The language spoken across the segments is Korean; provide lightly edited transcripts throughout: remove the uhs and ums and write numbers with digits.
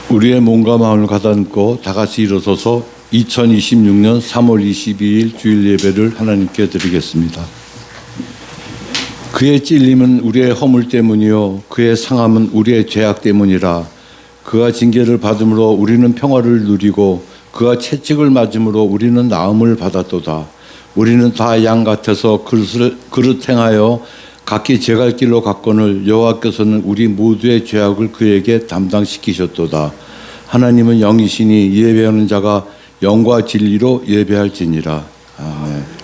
우리의 몸과 마음을 가다듬고 다 같이 일어서서 2026년 3월 22일 주일 예배를 하나님께 드리겠습니다. 그의 찔림은 우리의 허물 때문이요 그의 상함은 우리의 죄악 때문이라. 그가 징계를 받음으로 우리는 평화를 누리고 그가 채찍을 맞음으로 우리는 나음을 받았도다. 우리는 다 양 같아서 그릇 행하여 각기 제갈 길로 갔거늘 여호와께서는 우리 모두의 죄악을 그에게 담당시키셨도다. 하나님은 영이시니 예배하는 자가 영과 진리로 예배할지니라. 아멘.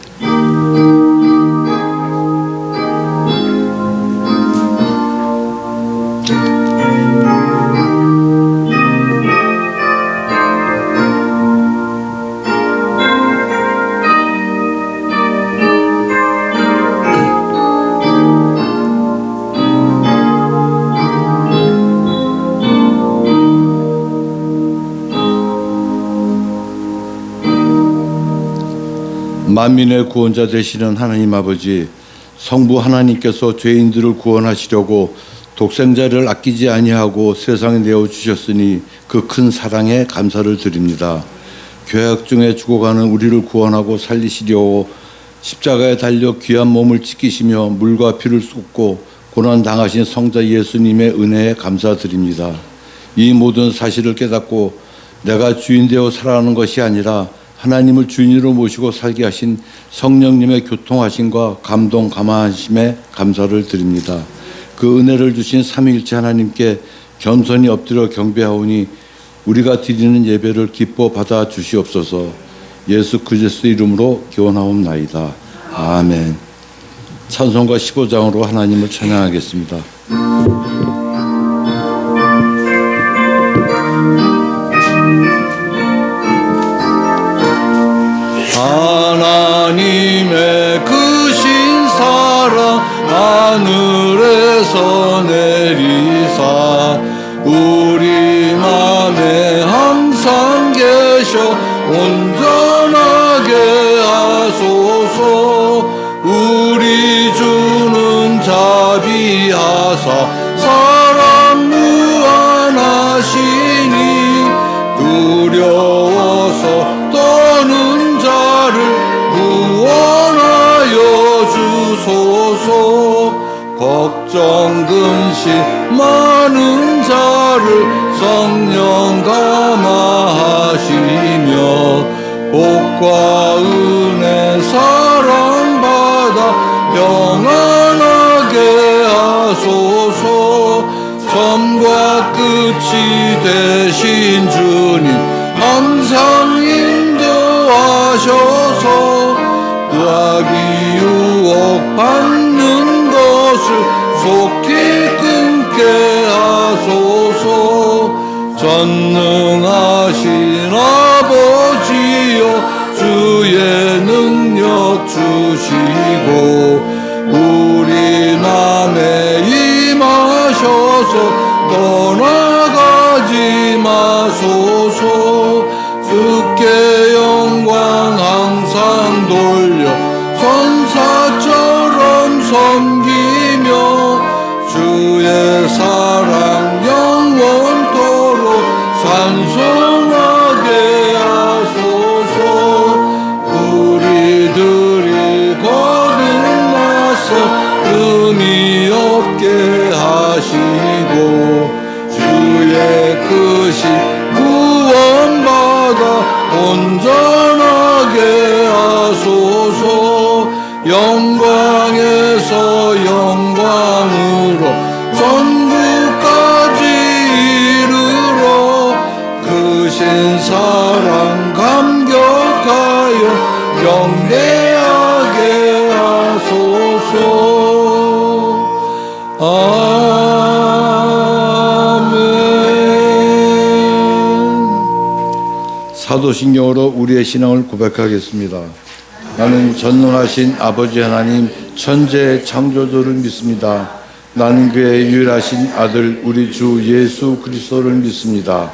만민의 구원자 되시는 하나님 아버지, 성부 하나님께서 죄인들을 구원하시려고 독생자를 아끼지 아니하고 세상에 내어주셨으니 그 큰 사랑에 감사를 드립니다. 죄악 중에 죽어가는 우리를 구원하고 살리시려고 십자가에 달려 귀한 몸을 지키시며 물과 피를 쏟고 고난당하신 성자 예수님의 은혜에 감사드립니다. 이 모든 사실을 깨닫고 내가 주인 되어 살아가는 것이 아니라 하나님을 주인으로 모시고 살게 하신 성령님의 교통하심과 감동 감화하심에 감사를 드립니다. 그 은혜를 주신 삼위일체 하나님께 겸손히 엎드려 경배하오니 우리가 드리는 예배를 기뻐 받아 주시옵소서. 예수 그리스도 이름으로 기원하옵나이다. 아멘. 찬송가 15장으로 하나님을 찬양하겠습니다. 하나님의 크신 사랑 하늘에서 내리사 우리 맘에 항상 계셔 온전하게 하소서. 우리 주는 자비하사 사랑 무한하시니 두려워서 떠는 자를 구원하여 주소서. 걱정 근심 많은 자를 성령 감화하시며 복과 은혜 사랑받아 평안하게 하소서. 처음과 끝이 되신 주님 항상 인도하셔서 악이 유혹받는 것을 속히 끊게 하소서. 전능하신 아버지여 주의 능력 주시고 우리 맘에 임하셔서 떠나가지 마소서. 주께 영광 항상 돌려 천사처럼 섬기며 주의 사랑 영원토록 찬송하게 하소서. 우리들이 거듭나서 의미 없게 하시고 주의 크신 구원받아 온전하게 하소서. 영광에서 영광으로 전국까지 이르러 크신 사랑 감격하여 경배하게 하소서. 아멘. 사도신경으로 우리의 신앙을 고백하겠습니다. 나는 전능하신 아버지 하나님 천지의 창조주를 믿습니다. 나는 그의 유일하신 아들 우리 주 예수 그리스도를 믿습니다.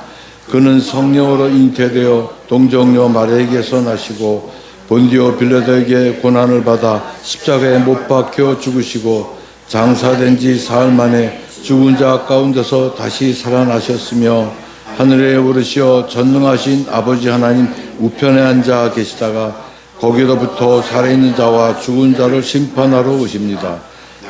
그는 성령으로 잉태되어 동정녀 마리아에게서 나시고 본디오 빌라도에게 고난을 받아 십자가에 못 박혀 죽으시고 장사된 지 사흘 만에 죽은 자 가운데서 다시 살아나셨으며 하늘에 오르시어 전능하신 아버지 하나님 우편에 앉아 계시다가 거기로부터 살아있는 자와 죽은 자를 심판하러 오십니다.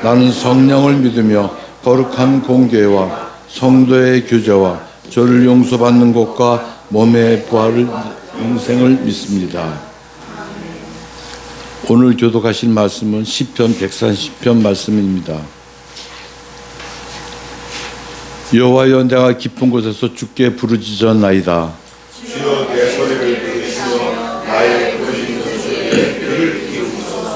나는 성령을 믿으며 거룩한 공교회와 성도의 교제와 죄를 용서받는 것과 몸의 부활을 영생을 믿습니다. 오늘 교독하실 말씀은 시편 130편 말씀입니다. 여호와여 내가 깊은 곳에서 주께 부르짖었나이다. 주여 내 소리를 들으시며 나의 부르짖는 소리에 귀를 기울이소서.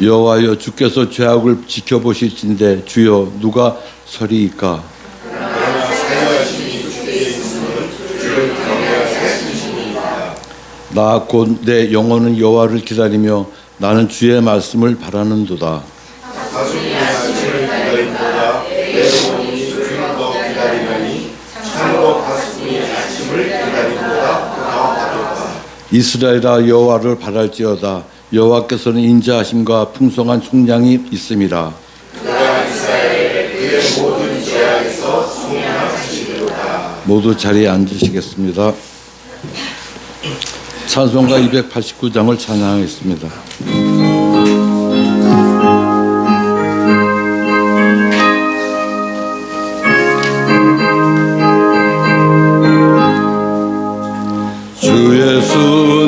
여호와여 주께서 죄악을 지켜보실진데 주여 누가 서리이까. 그러나 사용하심이 주께 있으면 주를 경외하시니이다. 나 곧 내 영혼은 여호와를 기다리며 나는 주의 말씀을 바라는도다. 가슴이 아침을 기다림보다 내 영혼이 주를 더 기다리나니 참으로 가슴이 아침을 기다림보다 더하도다. 이스라엘아 여호와를 바랄지어다. 여호와께서는 인자하심과 풍성한 속량이 있음이라. 그가 이스라엘의 그의 모든 죄악에서 속량하시리로다. 모두 자리에 앉으시겠습니다. 찬송가 289장을 찬양하겠습니다. 주 예수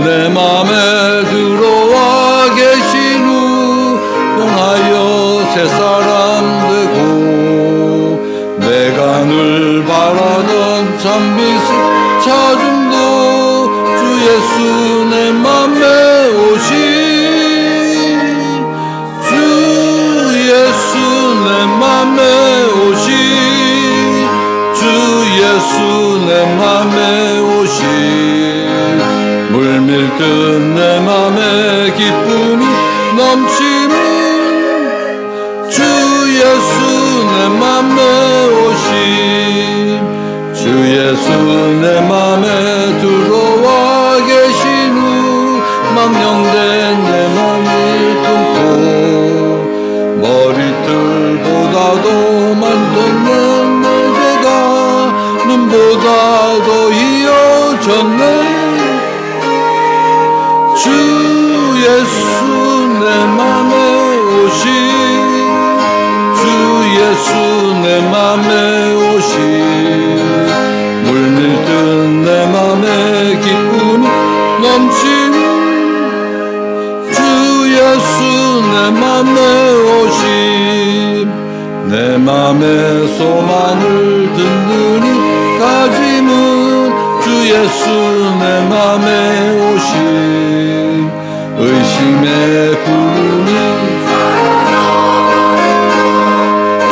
내 맘에 들어와 계신 후 영하여 새 사람 되고 내가 늘 바라던 참빛을 찾음도 주 예수 내 맘에 오신 주 예수 내 맘에 오신 주 예수 내 맘에 오신 물밀듯 내 맘에 기쁨이 넘치는 주 예수 내 맘에 오신 주 예수 내 맘에 들어와 계신 후 망령된 내 맘을 끊고 머리털보다도 많던 내 죄가 눈보다도 이어졌네. 주 예수 내 맘에 오신 주 예수 내 맘에 오신 물밀듯 내 맘에 기쁨이 넘치는 주 예수 내 맘에 오신 내 맘에 소망을 듣느니 가짐은 주 예수 내 맘에 오신 의심의 구름이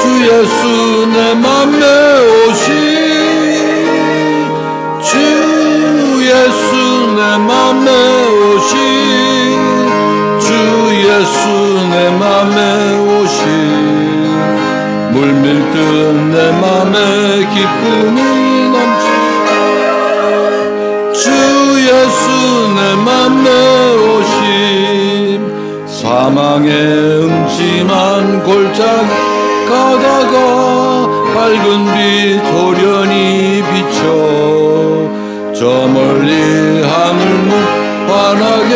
주 예수 내 맘에 오신 주 예수 내 맘에 오신 주 예수 내 맘에 오신 물밀듯 내 맘에 기쁨이 넘치 주 예수 내 맘에 오신 사망의 음침한 골짜기 가다가 밝은 빛 도련히 비춰 저 멀리 하늘문 환하게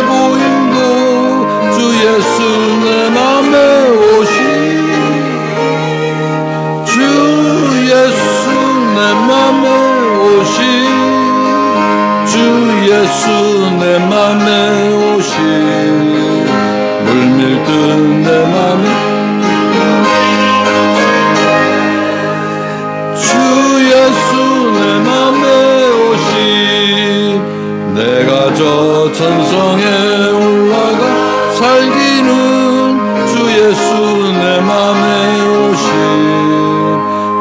보인다 주 예수 내 맘에 오신 주 예수 내 맘에 오신 주 예수 내 맘에 오신 물밀듯 내 맘에 주 예수 내 맘에 오신 내가 저 천성에 올라가 살기는 주 예수 내 맘에 오신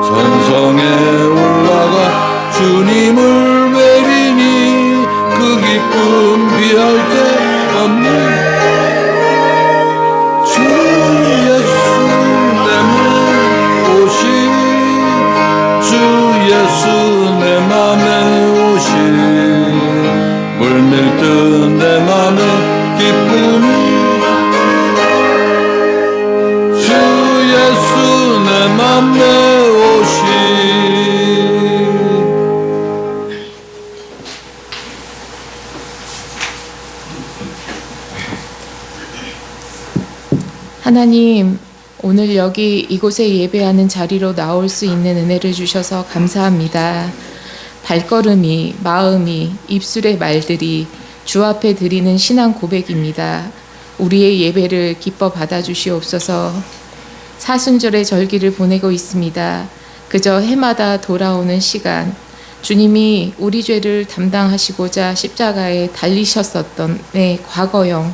천성에 올라가 주님을 뵈리니 그 기쁨 비할 데 없는 주 예수 내 맘에 오신 주 예수 내 맘에 오신 물밀듯 내 맘에 기쁨이 주 예수 내 맘에 오신 하나님, 오늘 여기 이곳에 예배하는 자리로 나올 수 있는 은혜를 주셔서 감사합니다. 발걸음이, 마음이, 입술의 말들이 주 앞에 드리는 신앙 고백입니다. 우리의 예배를 기뻐 받아주시옵소서. 사순절의 절기를 보내고 있습니다. 그저 해마다 돌아오는 시간, 주님이 우리 죄를 담당하시고자 십자가에 달리셨었던 과거형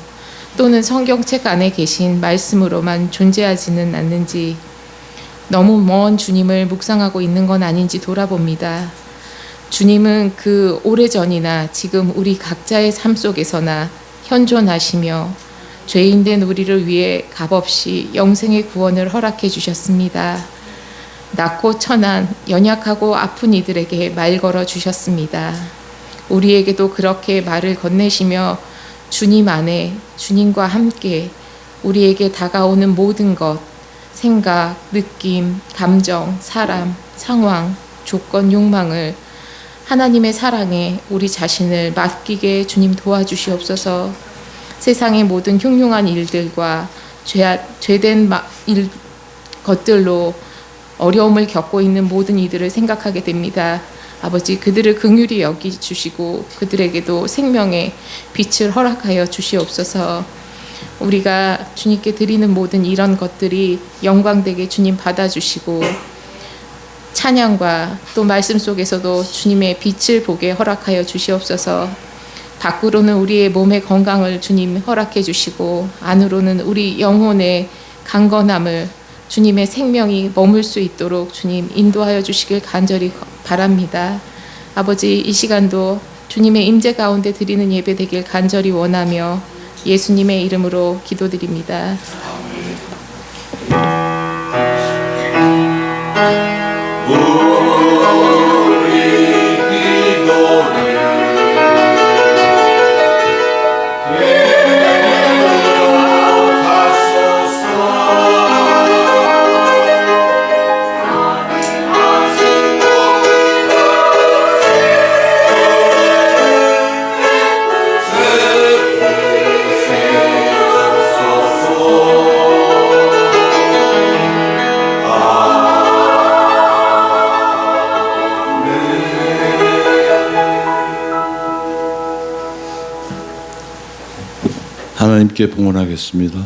또는 성경책 안에 계신 말씀으로만 존재하지는 않는지, 너무 먼 주님을 묵상하고 있는 건 아닌지 돌아봅니다. 주님은 그 오래전이나 지금 우리 각자의 삶 속에서나 현존하시며 죄인된 우리를 위해 값없이 영생의 구원을 허락해 주셨습니다. 낮고 천한, 연약하고 아픈 이들에게 말 걸어 주셨습니다. 우리에게도 그렇게 말을 건네시며 주님 안에, 주님과 함께 우리에게 다가오는 모든 것, 생각, 느낌, 감정, 사람, 상황, 조건, 욕망을 하나님의 사랑에 우리 자신을 맡기게 주님 도와주시옵소서. 세상의 모든 흉흉한 일들과 죄된 것들로 어려움을 겪고 있는 모든 이들을 생각하게 됩니다. 아버지, 그들을 긍휼히 여기주시고 그들에게도 생명의 빛을 허락하여 주시옵소서. 우리가 주님께 드리는 모든 이런 것들이 영광되게 주님 받아주시고 찬양과 또 말씀 속에서도 주님의 빛을 보게 허락하여 주시옵소서. 밖으로는 우리의 몸의 건강을 주님 허락해 주시고 안으로는 우리 영혼의 강건함을, 주님의 생명이 머물 수 있도록 주님 인도하여 주시길 간절히 바랍니다. 아버지, 이 시간도 주님의 임재 가운데 드리는 예배 되길 간절히 원하며 예수님의 이름으로 기도드립니다. 하나님께 봉헌하겠습니다.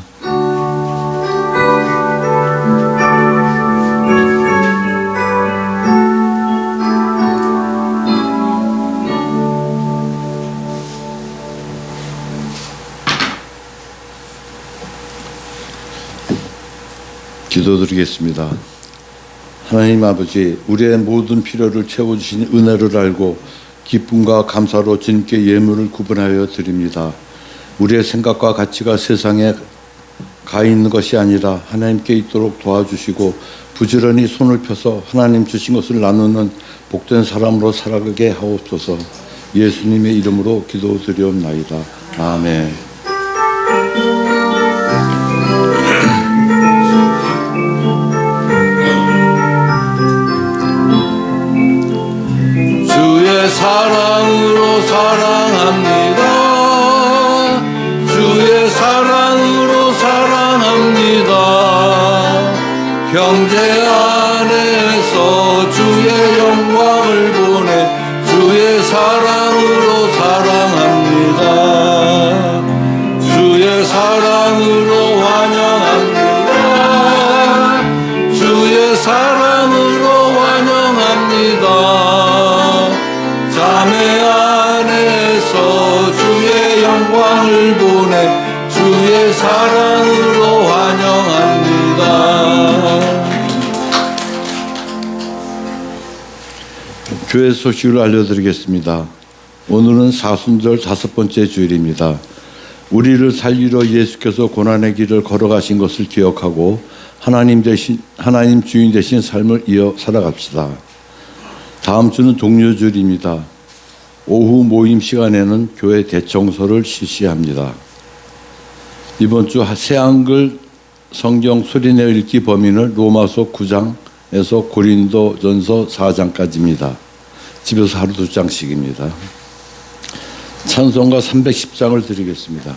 기도드리겠습니다. 하나님 아버지, 우리의 모든 필요를 채워주신 은혜를 알고 기쁨과 감사로 주님께 예물을 구분하여 드립니다. 우리의 생각과 가치가 세상에 가 있는 것이 아니라 하나님께 있도록 도와주시고 부지런히 손을 펴서 하나님 주신 것을 나누는 복된 사람으로 살아가게 하옵소서. 예수님의 이름으로 기도드리옵나이다. 아멘. 주의 사랑으로 사랑합니다. 주의 사랑으로 사랑합니다. 형제 안에서 주의 영광을 보내 주의 사랑으로 사랑합니다. 주의 사랑으로 환영합니다. 주의 사랑으로 환영합니다. 자매 안에서 주의 영광을 보내 주의 사랑으로 환영합니다. 교회 소식을 알려드리겠습니다. 오늘은 사순절 5번째 주일입니다. 우리를 살리러 예수께서 고난의 길을 걸어가신 것을 기억하고 하나님 주인 되신 삶을 이어 살아갑시다. 다음 주는 동료주일입니다. 오후 모임 시간에는 교회 대청소를 실시합니다. 이번 주 새한글 성경 소리내어 읽기 범위는 로마서 9장에서 고린도전서 4장까지입니다. 집에서 하루 2장씩입니다. 찬송가 310장을 드리겠습니다.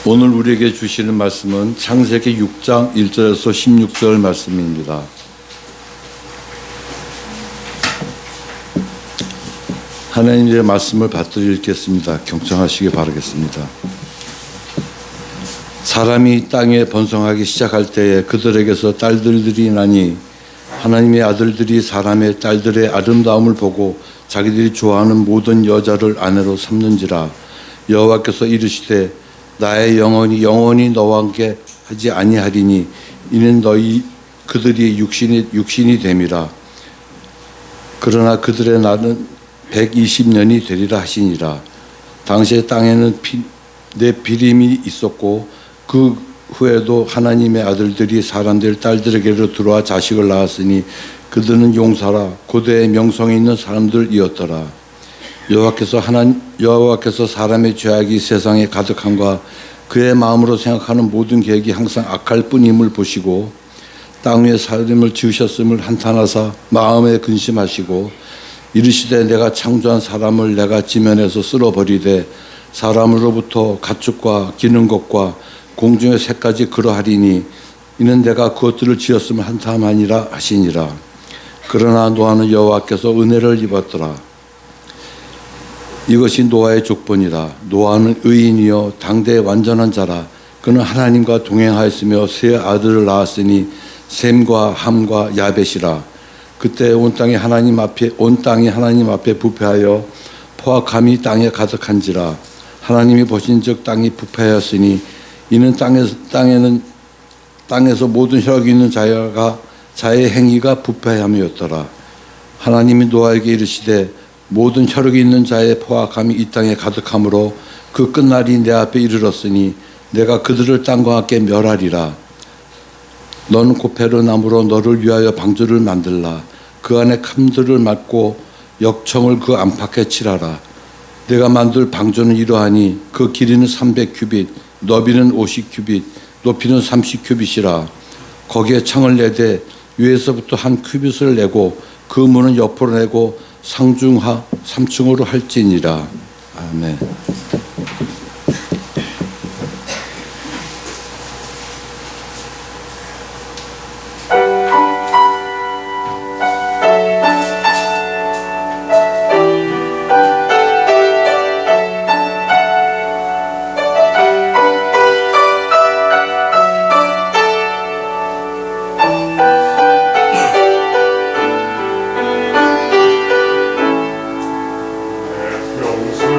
오늘 우리에게 주시는 말씀은 창세기 6장 1절에서 16절 말씀입니다. 하나님의 말씀을 받들어 읽겠습니다. 경청하시기 바라겠습니다. 사람이 땅에 번성하기 시작할 때에 그들에게서 딸들이 나니 하나님의 아들들이 사람의 딸들의 아름다움을 보고 자기들이 좋아하는 모든 여자를 아내로 삼는지라. 여호와께서 이르시되 나의 영원히 너와 함께 하지 아니하리니 이는 그들이 육신이 됨이라. 그러나 그들의 날은 120년이 되리라 하시니라. 당시에 땅에는 네피림이 있었고 그 후에도 하나님의 아들들이 사람들 딸들에게로 들어와 자식을 낳았으니 그들은 용사라 고대의 명성이 있는 사람들이었더라. 여호와께서 사람의 죄악이 세상에 가득함과 그의 마음으로 생각하는 모든 계획이 항상 악할 뿐임을 보시고 땅 위에 사람을 지으셨음을 한탄하사 마음에 근심하시고 이르시되 내가 창조한 사람을 내가 지면에서 쓸어버리되 사람으로부터 가축과 기는 것과 공중의 새까지 그러하리니 이는 내가 그것들을 지었음을 한탄하니라 하시니라. 그러나 노아는 여호와께서 은혜를 입었더라. 이것이 노아의 족본이라. 노아는 의인이요 당대의 완전한 자라. 그는 하나님과 동행하였으며 세 아들을 낳았으니 셈과 함과 야벳이라. 그때 온 땅이 하나님 앞에 부패하여 포악함이 땅에 가득한지라. 하나님이 보신즉 땅이 부패하였으니 이는 땅에서 모든 혈육이 있는 자의 행위가 부패함이었더라. 하나님이 노아에게 이르시되 모든 혈육이 있는 자의 포악함이 이 땅에 가득함으로 그 끝날이 내 앞에 이르렀으니 내가 그들을 땅과 함께 멸하리라. 너는 고페르 나무로 너를 위하여 방주를 만들라. 그 안에 캄들을 막고 역청을 그 안팎에 칠하라. 내가 만들 방주는 이러하니 그 길이는 300규빗, 너비는 50규빗, 높이는 30규빗이라. 거기에 창을 내되 위에서부터 한 규빗을 내고 그 문은 옆으로 내고 상중하 3층으로 할지니라. 아멘. 평생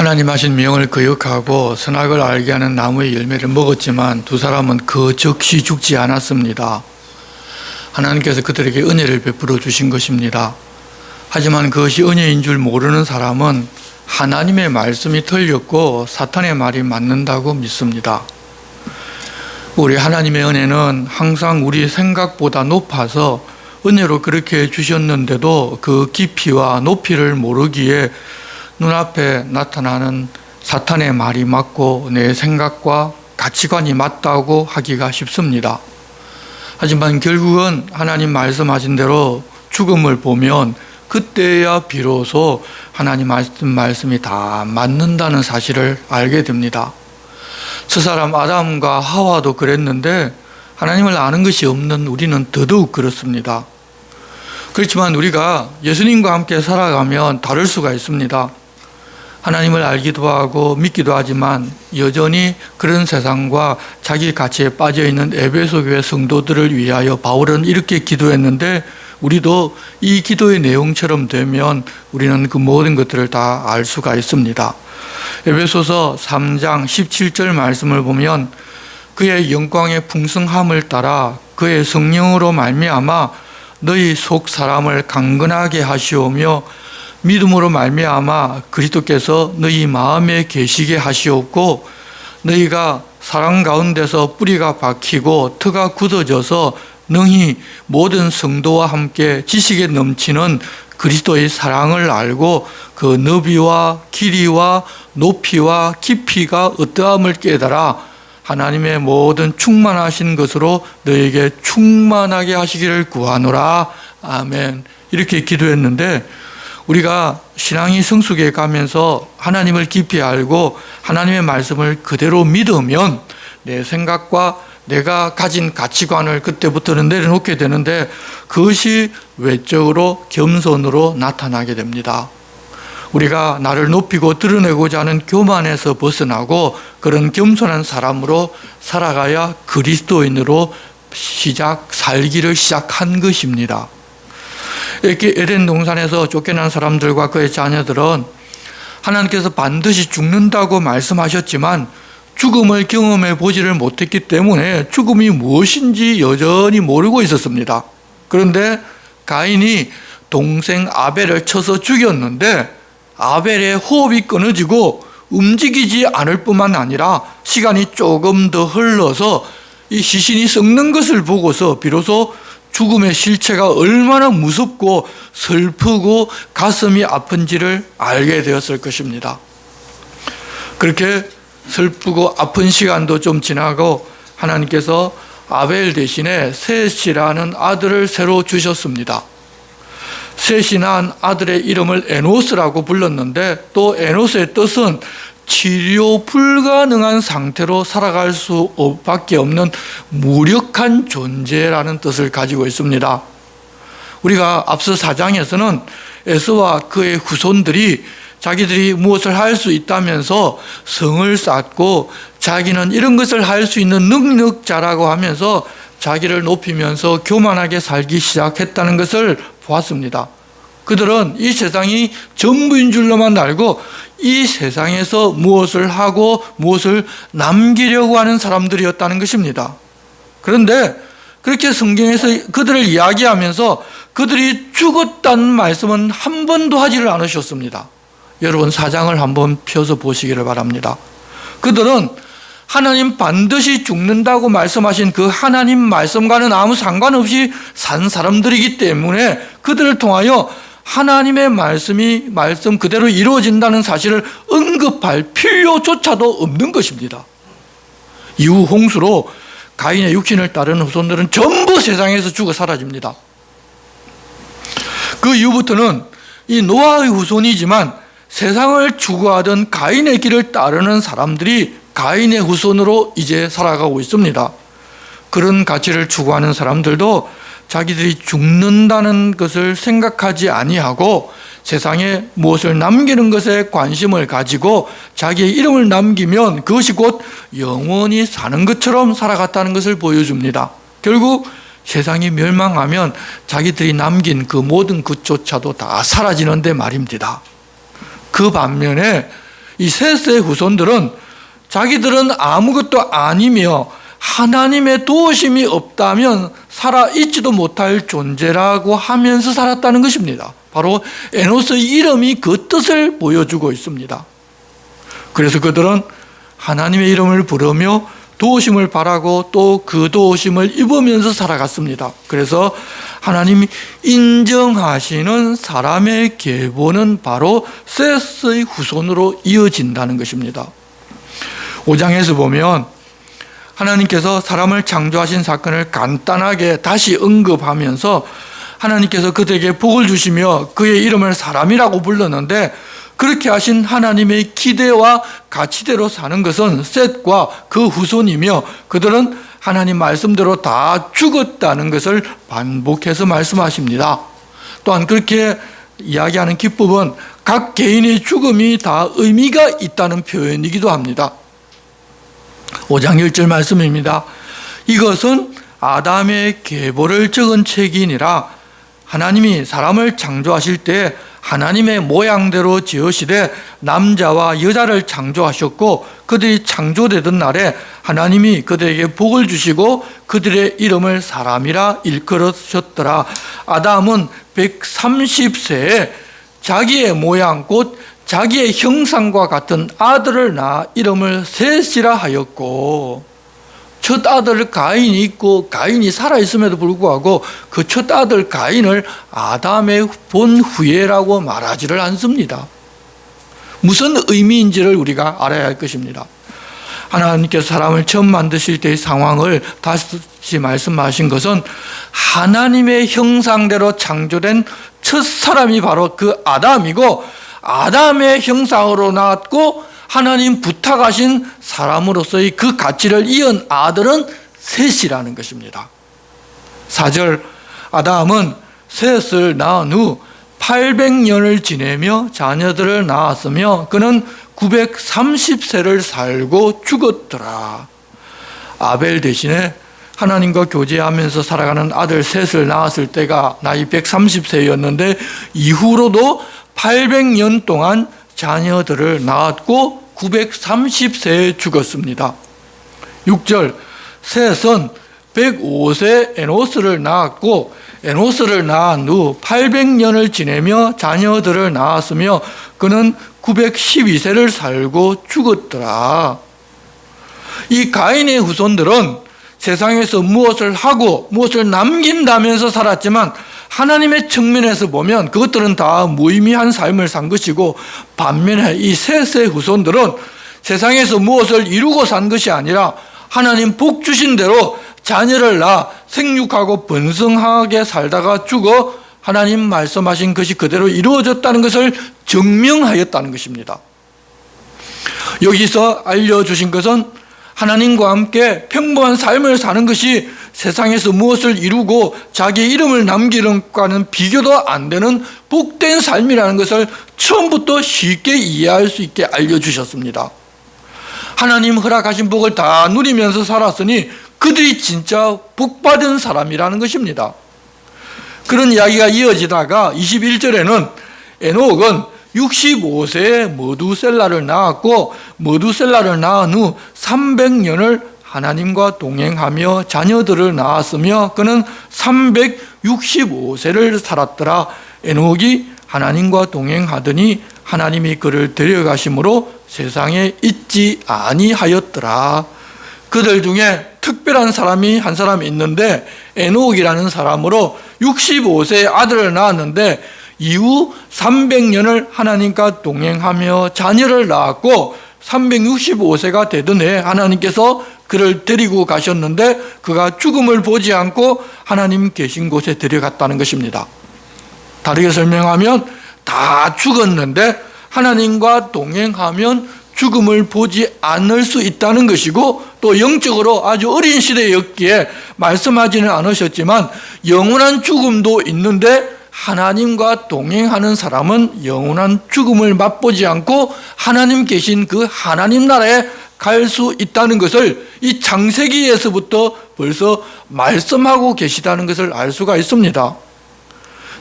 하나님 하신 명을 거역하고 선악을 알게 하는 나무의 열매를 먹었지만 두 사람은 그 즉시 죽지 않았습니다. 하나님께서 그들에게 은혜를 베풀어 주신 것입니다. 하지만 그것이 은혜인 줄 모르는 사람은 하나님의 말씀이 틀렸고 사탄의 말이 맞는다고 믿습니다. 우리 하나님의 은혜는 항상 우리 생각보다 높아서 은혜로 그렇게 주셨는데도 그 깊이와 높이를 모르기에 눈앞에 나타나는 사탄의 말이 맞고 내 생각과 가치관이 맞다고 하기가 쉽습니다. 하지만 결국은 하나님 말씀하신 대로 죽음을 보면 그때야 비로소 하나님 말씀이 다 맞는다는 사실을 알게 됩니다. 첫사람 아담과 하와도 그랬는데 하나님을 아는 것이 없는 우리는 더더욱 그렇습니다. 그렇지만 우리가 예수님과 함께 살아가면 다를 수가 있습니다. 하나님을 알기도 하고 믿기도 하지만 여전히 그런 세상과 자기 가치에 빠져있는 에베소 교회 성도들을 위하여 바울은 이렇게 기도했는데 우리도 이 기도의 내용처럼 되면 우리는 그 모든 것들을 다 알 수가 있습니다. 에베소서 3장 17절 말씀을 보면 그의 영광의 풍성함을 따라 그의 성령으로 말미암아 너희 속 사람을 강건하게 하시오며 믿음으로 말미암아 그리스도께서 너희 마음에 계시게 하시옵고 너희가 사랑 가운데서 뿌리가 박히고 터가 굳어져서 능히 모든 성도와 함께 지식에 넘치는 그리스도의 사랑을 알고 그 너비와 길이와 높이와 깊이가 어떠함을 깨달아 하나님의 모든 충만하신 것으로 너에게 충만하게 하시기를 구하노라. 아멘. 이렇게 기도했는데 우리가 신앙이 성숙해 가면서 하나님을 깊이 알고 하나님의 말씀을 그대로 믿으면 내 생각과 내가 가진 가치관을 그때부터는 내려놓게 되는데 그것이 외적으로 겸손으로 나타나게 됩니다. 우리가 나를 높이고 드러내고자 하는 교만에서 벗어나고 그런 겸손한 사람으로 살아가야 그리스도인으로 살기를 시작한 것입니다. 이렇게 에덴 동산에서 쫓겨난 사람들과 그의 자녀들은 하나님께서 반드시 죽는다고 말씀하셨지만 죽음을 경험해 보지를 못했기 때문에 죽음이 무엇인지 여전히 모르고 있었습니다. 그런데 가인이 동생 아벨을 쳐서 죽였는데 아벨의 호흡이 끊어지고 움직이지 않을 뿐만 아니라 시간이 조금 더 흘러서 이 시신이 썩는 것을 보고서 비로소 죽음의 실체가 얼마나 무섭고 슬프고 가슴이 아픈지를 알게 되었을 것입니다. 그렇게 슬프고 아픈 시간도 좀 지나고 하나님께서 아벨 대신에 셋이라는 아들을 새로 주셨습니다. 셋이 낳은 아들의 이름을 에노스라고 불렀는데 또 에노스의 뜻은 치료 불가능한 상태로 살아갈 수밖에 없는 무력한 존재라는 뜻을 가지고 있습니다. 우리가 앞서 4장에서는 에서와 그의 후손들이 자기들이 무엇을 할 수 있다면서 성을 쌓고 자기는 이런 것을 할 수 있는 능력자라고 하면서 자기를 높이면서 교만하게 살기 시작했다는 것을 보았습니다. 그들은 이 세상이 전부인 줄로만 알고 이 세상에서 무엇을 하고 무엇을 남기려고 하는 사람들이었다는 것입니다. 그런데 그렇게 성경에서 그들을 이야기하면서 그들이 죽었다는 말씀은 한 번도 하지를 않으셨습니다. 여러분 4장을 한번 펴서 보시기를 바랍니다. 그들은 하나님 반드시 죽는다고 말씀하신 그 하나님 말씀과는 아무 상관없이 산 사람들이기 때문에 그들을 통하여 하나님의 말씀 그대로 이루어진다는 사실을 언급할 필요조차도 없는 것입니다. 이후 홍수로 가인의 육신을 따르는 후손들은 전부 세상에서 죽어 사라집니다. 그 이후부터는 이 노아의 후손이지만 세상을 추구하던 가인의 길을 따르는 사람들이 가인의 후손으로 이제 살아가고 있습니다. 그런 가치를 추구하는 사람들도 자기들이 죽는다는 것을 생각하지 아니하고 세상에 무엇을 남기는 것에 관심을 가지고 자기의 이름을 남기면 그것이 곧 영원히 사는 것처럼 살아갔다는 것을 보여줍니다. 결국 세상이 멸망하면 자기들이 남긴 그 모든 것조차도 다 사라지는데 말입니다. 그 반면에 이 셋의 후손들은 자기들은 아무것도 아니며 하나님의 도우심이 없다면 살아있지도 못할 존재라고 하면서 살았다는 것입니다. 바로 에노스의 이름이 그 뜻을 보여주고 있습니다. 그래서 그들은 하나님의 이름을 부르며 도우심을 바라고 또 그 도우심을 입으면서 살아갔습니다. 그래서 하나님이 인정하시는 사람의 계보는 바로 셋의 후손으로 이어진다는 것입니다. 5장에서 보면 하나님께서 사람을 창조하신 사건을 간단하게 다시 언급하면서 하나님께서 그들에게 복을 주시며 그의 이름을 사람이라고 불렀는데, 그렇게 하신 하나님의 기대와 가치대로 사는 것은 셋과 그 후손이며 그들은 하나님 말씀대로 다 죽었다는 것을 반복해서 말씀하십니다. 또한 그렇게 이야기하는 기법은 각 개인의 죽음이 다 의미가 있다는 표현이기도 합니다. 5장 1절 말씀입니다. 이것은 아담의 계보를 적은 책이니라. 하나님이 사람을 창조하실 때 하나님의 모양대로 지으시되 남자와 여자를 창조하셨고, 그들이 창조되던 날에 하나님이 그들에게 복을 주시고 그들의 이름을 사람이라 일컬으셨더라. 아담은 130세에 자기의 모양 곧 자기의 형상과 같은 아들을 낳아 이름을 셋이라 하였고, 첫 아들 가인이 있고 가인이 살아있음에도 불구하고 그 첫 아들 가인을 아담의 본 후예라고 말하지를 않습니다. 무슨 의미인지를 우리가 알아야 할 것입니다. 하나님께서 사람을 처음 만드실 때의 상황을 다시 말씀하신 것은 하나님의 형상대로 창조된 첫 사람이 바로 그 아담이고, 아담의 형상으로 나왔고 하나님 부탁하신 사람으로서의 그 가치를 이은 아들은 셋이라는 것입니다. 4절, 아담은 셋을 낳은 후 800년을 지내며 자녀들을 낳았으며 그는 930세를 살고 죽었더라. 아벨 대신에 하나님과 교제하면서 살아가는 아들 셋을 낳았을 때가 나이 130세였는데 이후로도 800년 동안 자녀들을 낳았고 930세에 죽었습니다. 6절, 셋은 105세 에노스를 낳았고 에노스를 낳은 후 800년을 지내며 자녀들을 낳았으며 그는 912세를 살고 죽었더라. 이 가인의 후손들은 세상에서 무엇을 하고 무엇을 남긴다면서 살았지만 하나님의 측면에서 보면 그것들은 다 무의미한 삶을 산 것이고, 반면에 이 셋의 후손들은 세상에서 무엇을 이루고 산 것이 아니라 하나님 복 주신 대로 자녀를 낳아 생육하고 번성하게 살다가 죽어 하나님 말씀하신 것이 그대로 이루어졌다는 것을 증명하였다는 것입니다. 여기서 알려주신 것은 하나님과 함께 평범한 삶을 사는 것이 세상에서 무엇을 이루고 자기 이름을 남기는 것과는 비교도 안 되는 복된 삶이라는 것을 처음부터 쉽게 이해할 수 있게 알려주셨습니다. 하나님 허락하신 복을 다 누리면서 살았으니 그들이 진짜 복받은 사람이라는 것입니다. 그런 이야기가 이어지다가 21절에는 에녹은 65세에 머두셀라를 낳았고 머두셀라를 낳은 후 300년을 하나님과 동행하며 자녀들을 낳았으며 그는 365세를 살았더라. 에녹이 하나님과 동행하더니 하나님이 그를 데려가심으로 세상에 있지 아니하였더라. 그들 중에 특별한 사람이 한 사람 있는데 에녹이라는 사람으로 65세의 아들을 낳았는데 이후 300년을 하나님과 동행하며 자녀를 낳았고 365세가 되던 해에 하나님께서 그를 데리고 가셨는데 그가 죽음을 보지 않고 하나님 계신 곳에 데려갔다는 것입니다. 다르게 설명하면 다 죽었는데 하나님과 동행하면 죽음을 보지 않을 수 있다는 것이고, 또 영적으로 아주 어린 시대였기에 말씀하지는 않으셨지만 영원한 죽음도 있는데 하나님과 동행하는 사람은 영원한 죽음을 맛보지 않고 하나님 계신 그 하나님 나라에 갈 수 있다는 것을 이 창세기에서부터 벌써 말씀하고 계시다는 것을 알 수가 있습니다.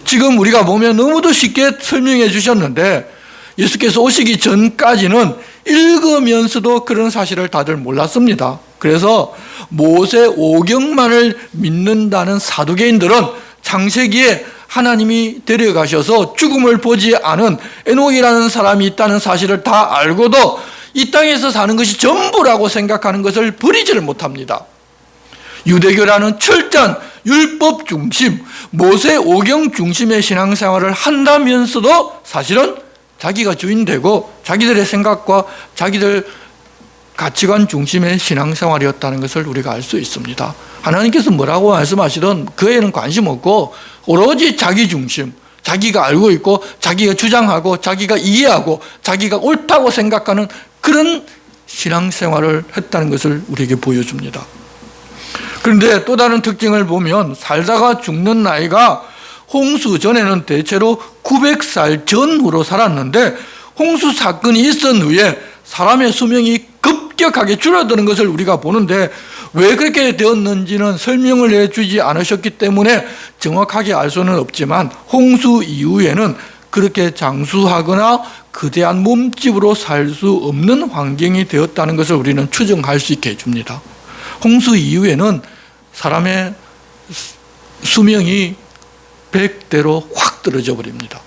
지금 우리가 보면 너무도 쉽게 설명해 주셨는데 예수께서 오시기 전까지는 읽으면서도 그런 사실을 다들 몰랐습니다. 그래서 모세 오경만을 믿는다는 사두개인들은 창세기에 하나님이 데려가셔서 죽음을 보지 않은 에녹이라는 사람이 있다는 사실을 다 알고도 이 땅에서 사는 것이 전부라고 생각하는 것을 버리지를 못합니다. 유대교라는 철저한 율법 중심, 모세 오경 중심의 신앙생활을 한다면서도 사실은 자기가 주인되고 자기들의 생각과 자기들 가치관 중심의 신앙생활이었다는 것을 우리가 알 수 있습니다. 하나님께서 뭐라고 말씀하시든 그에는 관심 없고 오로지 자기 중심, 자기가 알고 있고 자기가 주장하고 자기가 이해하고 자기가 옳다고 생각하는 그런 신앙생활을 했다는 것을 우리에게 보여줍니다. 그런데 또 다른 특징을 보면 살다가 죽는 나이가 홍수 전에는 대체로 900살 전후로 살았는데 홍수 사건이 있은 후에 사람의 수명이 급격하게 줄어드는 것을 우리가 보는데 왜 그렇게 되었는지는 설명을 해주지 않으셨기 때문에 정확하게 알 수는 없지만 홍수 이후에는 그렇게 장수하거나 거대한 몸집으로 살 수 없는 환경이 되었다는 것을 우리는 추정할 수 있게 해줍니다. 홍수 이후에는 사람의 수명이 100대로 확 떨어져 버립니다.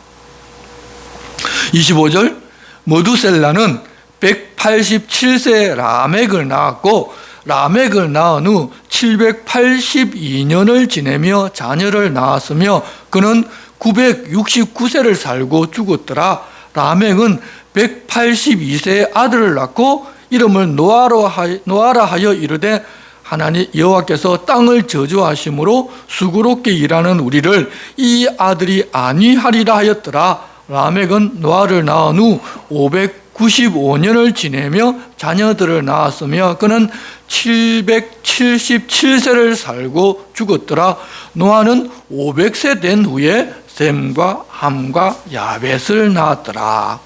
25절 머두셀라는 187세 라멕을 낳았고 라멕을 낳은 후 782년을 지내며 자녀를 낳았으며 그는 969세를 살고 죽었더라. 라멕은 182세의 아들을 낳고 이름을 노아라 하여 이르되 하나님 여호와께서 땅을 저주하심으로 수고롭게 일하는 우리를 이 아들이 안위하리라 하였더라. 라멕은 노아를 낳은 후 595년을 지내며 자녀들을 낳았으며 그는 777세를 살고 죽었더라. 노아는 500세 된 후에 셈과 함과 야벳을 낳았더라.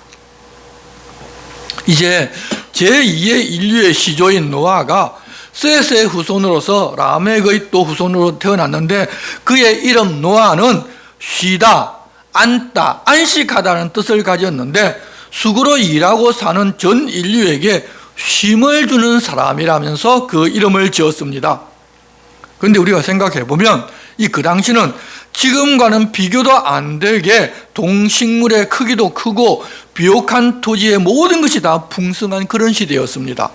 이제 제2의 인류의 시조인 노아가 셋의 후손으로서 라멕의 또 후손으로 태어났는데 그의 이름 노아는 쉬다, 앉다, 안식하다는 뜻을 가졌는데 수고로 일하고 사는 전 인류에게 쉼을 주는 사람이라면서 그 이름을 지었습니다. 그런데 우리가 생각해 보면 그 당시는 지금과는 비교도 안 되게 동식물의 크기도 크고 비옥한 토지의 모든 것이 다 풍성한 그런 시대였습니다.